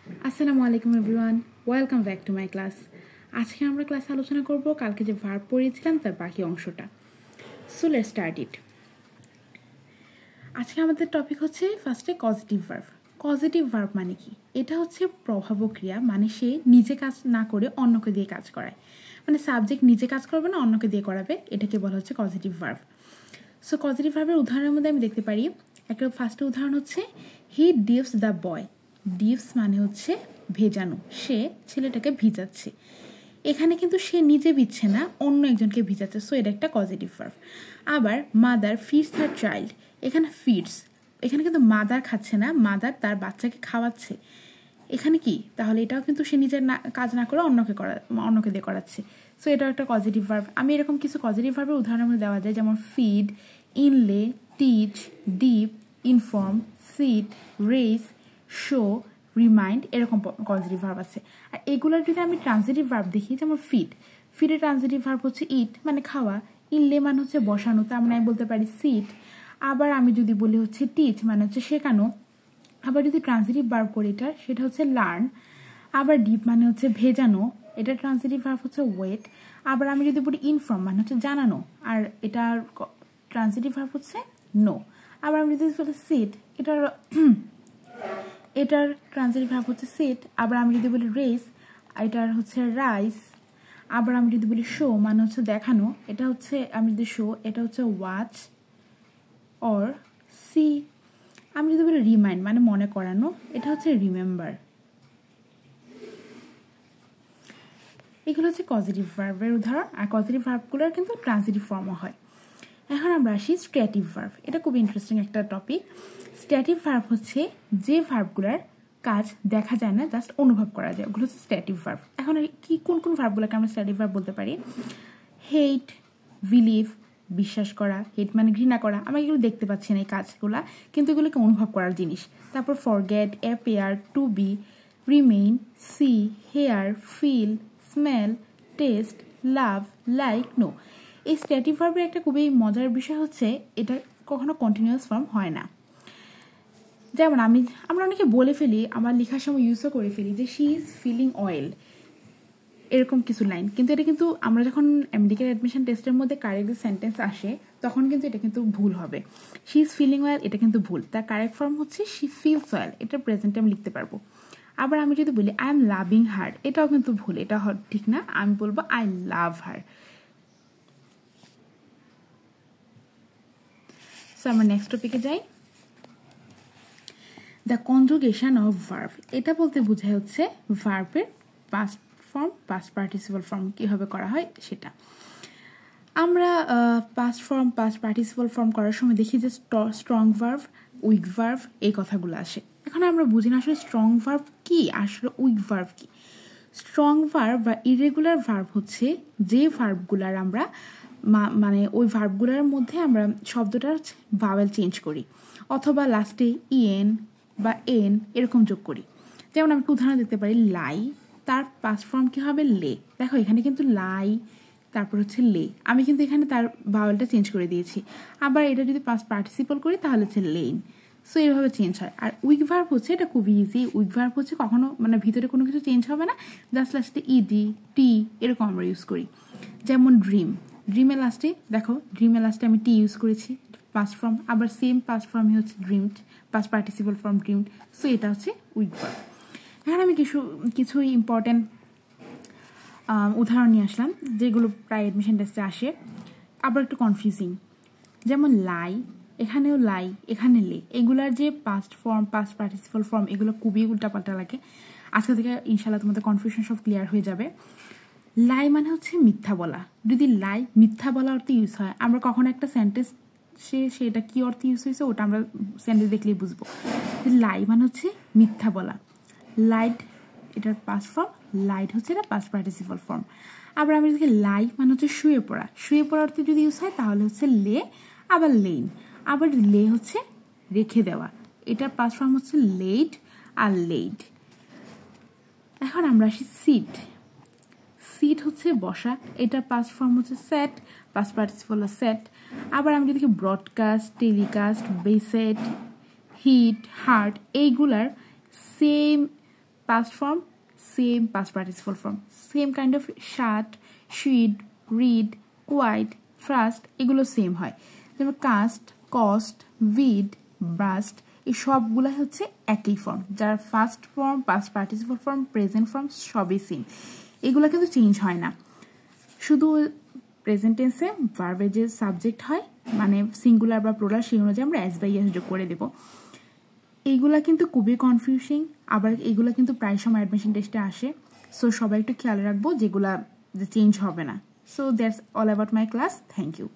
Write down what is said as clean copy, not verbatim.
আসসালামু আলাইকুম everyone, welcome back to my class. আজকে আমরা ক্লাসে আলোচনা করব কালকে যে ভার্ব পড়িয়েছিলাম তার বাকি অংশটা। So let's start it. আজকে আমাদের টপিক হচ্ছে ফার্স্টে পজিটিভ ভার্ব। পজিটিভ ভার্ব মানে কি? এটা হচ্ছে প্রভাবক ক্রিয়া, মানে সে নিজে কাজ না করে অন্যকে দিয়ে কাজ করায়। মানে সাবজেক্ট নিজে কাজ করবে না, অন্যকে দিয়ে করাবে, এটাকে বলা হচ্ছে পজিটিভ ভার্ব। সো পজিটিভ ভার্বের উদাহরণের মধ্যে আমি দেখতে পারি, একটা ফার্স্ট উদাহরণ হচ্ছে হি ডিপস দ্য বয়। ডিপস মানে হচ্ছে ভেজানো, সে ছেলেটাকে ভিজাচ্ছে। এখানে কিন্তু সে নিজে ভিজছে না, অন্য একজনকে ভিজাচ্ছে, সো এটা একটা পজিটিভ ভার্ব। আবার মাদার ফিডস হার চাইল্ড, এখানে ফিডস, এখানে কিন্তু মাদার খাচ্ছে না, মাদার তার বাচ্চাকে খাওয়াচ্ছে। এখানে কি তাহলে এটাও কিন্তু সে নিজের কাজ না করে অন্যকে দিয়ে করাচ্ছে, সো এটাও একটা পজিটিভ ভার্ব। আমি এরকম কিছু পজিটিভ ভার্বের উদাহরণ দেওয়া যায়, যেমন feed, inlay, teach, dip, inform, sit, race, show, remind, এরকম পজিটিভ ভার্ব আছে। আর এগুলোর যদি আমি ট্রান্সিটিভ ভার্ব দেখি, যেমন ফিড, ফিডের ট্রান্সিটিভ ভার্ব হচ্ছে ইট মানে খাওয়া, ইনলে মানে হচ্ছে বসানো, তার মানে আমি বলতে পারি সিট। আবার আমি যদি বলি হচ্ছে টিচ মানে হচ্ছে শেখানো। আবার যদি ট্রান্সিটিভ ভার্ব করি এটার, সেটা হচ্ছে লার্ন। আবার ডিপ মানে হচ্ছে ভেজানো, এটা ট্রান্সিটিভ ভার্ব হচ্ছে ওয়েট। আবার আমি যদি বলি ইনফর্ম মানে হচ্ছে জানানো, আর এটার ট্রান্সিটিভ ভার্ব হচ্ছে নো। আবার আমি যদি বলি সিট, এটার ট্রান্সিটিভ ভার্ব হচ্ছে সিট। আবার আমি যদি বলি রেস, এটার হচ্ছে রাইস। আবার আমি যদি বলি শো মানে হচ্ছে দেখানো, এটা হচ্ছে আমি যদি শো, এটা হচ্ছে ওয়াচ অর সি। আমি যদি বলি রিমাইন্ড মানে মনে করানো, এটা হচ্ছে রিমেম্বার। এগুলো হচ্ছে পজিটিভ ভার্বের উদাহরণ, আর পজিটিভ ভার্বগুলোর কিন্তু ট্রান্সিটিভ ফর্মও হয়। এখন আমরা আসি স্ট্যাটিভ ভার্ব। এটা খুব ইন্টারেস্টিং একটা টপিক। স্ট্যাটিভ ভার্ব হচ্ছে যে ভার্বগুলোর কাজ দেখা যায় না, জাস্ট অনুভব করা যায়, ওগুলো হচ্ছে স্ট্যাটিভ ভার্ব। এখন কি কোন কোন ভার্বগুলোকে আমরা স্ট্যাটিভ ভার্ব বলতে পারি? হেট, বিলিভ, বিশ্বাস করা, হেট মানে ঘৃণা করা, আমরা এগুলো দেখতে পাচ্ছি না এই কাজগুলা, কিন্তু এগুলোকে অনুভব করার জিনিস। তারপর forget, appear, to be, remain, see, hear, feel, smell, taste, love, like, know. এই স্ট্যাটিভ ভার্বের একটা খুবই মজার বিষয় হচ্ছে এটা কখনো কন্টিনিউয়াস ফর্ম হয় না। যেমন আমরা অনেকে বলে ফেলি, আমার লেখার সময় ইউজও করে ফেলি যে শি ইজ ফিলিং অয়েল, এরকম কিছু লাইন, কিন্তু এটা কিন্তু আমরা যখন মেডিকেল অ্যাডমিশন টেস্টের মধ্যে কারেক্ট সেন্টেন্স আসে তখন কিন্তু এটা কিন্তু ভুল হবে। শি ইজ ফিলিং অয়েল, এটা কিন্তু ভুল। তার কারেক্ট ফর্ম হচ্ছে শি ফিলস অয়েল, এটা প্রেজেন্টে আমি লিখতে পারবো। আবার আমি যদি বলি আই এম লাভিং হার, এটাও কিন্তু ভুল, এটা ঠিক না, আমি বলবো আই লাভ হার। সো আমরা নেক্সট টপিকে যাই। দ্য কনজুগেশন অফ ভার্ব, এটা বলতে বোঝায় হচ্ছে ভার্বের past form, past participle form কীভাবে করা হয় সেটা। আমরা past form, past participle form করার সময় দেখি যে স্ট্রং ভার্ব, উইক ভার্ব, এই কথাগুলো আসে। এখন আমরা বুঝি না আসলে স্ট্রং ভার্ব কি, আসলে উইক ভার্ব কি। স্ট্রং ভার্ব বা ইরেগুলার ভার্ব হচ্ছে যে ভার্বগুলার আমরা মানে ওই ভার্বগুলোর মধ্যে আমরা শব্দটা হচ্ছে ভাওয়েল চেঞ্জ করি, অথবা লাস্টে ইএন বা এন এরকম যোগ করি। যেমন আমি উদাহরণ দিতে পারি, লাই, তার পাস্ট ফর্ম কি হবে? লে। দেখো এখানে কিন্তু লাই, তারপর হচ্ছে লে, আমি কিন্তু এখানে তার ভাওয়েলটা চেঞ্জ করে দিয়েছি। আবার এটা যদি পাস্ট পার্টিসিপল করি তাহলে হচ্ছে লেন। সো এইভাবে চেঞ্জ হয়। আর উইক ভার্ব হচ্ছে এটা খুব ইজি। উইক ভার্ব হচ্ছে কখনো মানে ভিতরে কোনো কিছু চেঞ্জ হবে না, জাস্ট লাস্টে ইডি, টি এরকম আমরা ইউজ করি। যেমন ড্রিম, ড্রিমের লাস্টে দেখো, ড্রিমের লাস্টে আমি টি ইউজ করেছি, পাস্ট ফর্ম। আবার সেম পাস্ট ফর্মই হচ্ছে dreamed, past participle form dreamed. So এটা হচ্ছে উইক ভার্ব। এখন আমি কিছু ইম্পর্টেন্ট উদাহরণ নিয়ে আসলাম যেগুলো প্রায় অ্যাডমিশন টেস্টে আসে, আবার একটু কনফিউজিং। যেমন লাই, এখানেও লাই, এখানে লে, এগুলার যে past form, past participle form, এগুলো খুবই উল্টাপাল্টা লাগে। আজকে থেকে ইনশাল্লাহ তোমাদের কনফিউশন সব ক্লিয়ার হয়ে যাবে। লাই মানে হচ্ছে মিথ্যা বলা। যদি লাই মিথ্যা বলা অর্থে ইউজ হয়, আমরা কখনো একটা সেন্টেন্স সেটা কি অর্থে ইউজ হয়েছে ওটা আমরা সেন্টেন্স দেখলেই বুঝবো। লাই মানে হচ্ছে মিথ্যা বলা। লাইট, এটার পাস্ট ফর্ম, লাইট হচ্ছে এটা পাস্ট পার্টিসিপল ফর্ম। আবার আমি দেখি লাই মানে হচ্ছে শুয়ে পড়া, শুয়ে পড়া অর্থে যদি ইউজ হয় তাহলে হচ্ছে লে, আবার লেন। আবার লে হচ্ছে রেখে দেওয়া, এটার পাস্ট ফর্ম হচ্ছে লেট আর লেড। এখন আমরা আসি সিট। সিট হচ্ছে বসা, এটার পাস্ট ফর্ম হচ্ছে সেট, পাস্ট পার্টিসিপল সেট। আবার আমি যদি ব্রডকাস্ট, টেলিকাস্ট, বেসেট, হিট, হার্ট, এইগুলার same past form, same past participle form, same kind of shot, sheet, read, quite, trust, এগুলো সেম হয়। যেমন কাস্ট, কস্ট, ভিড, ব্রাস্ট, এই সবগুলো হচ্ছে একই ফর্ম, যার first form, past participle form, present form সবই সেম, এগুলো কিন্তু চেঞ্জ হয় না। শুধু প্রেজেন্ট টেন্সে ভার্বের যে সাবজেক্ট হয় মানে সিঙ্গুলার বা প্লুরাল সেই অনুযায়ী আমরা এস বাই এস যোগ করে দেব। এইগুলা কিন্তু খুবই কনফিউজিং, আবার এইগুলা কিন্তু প্রায় সময় অ্যাডমিশন টেস্টে আসে। সো সবাই একটু খেয়াল রাখবো যেগুলা চেঞ্জ হবে না। So that's all about my class. Thank you.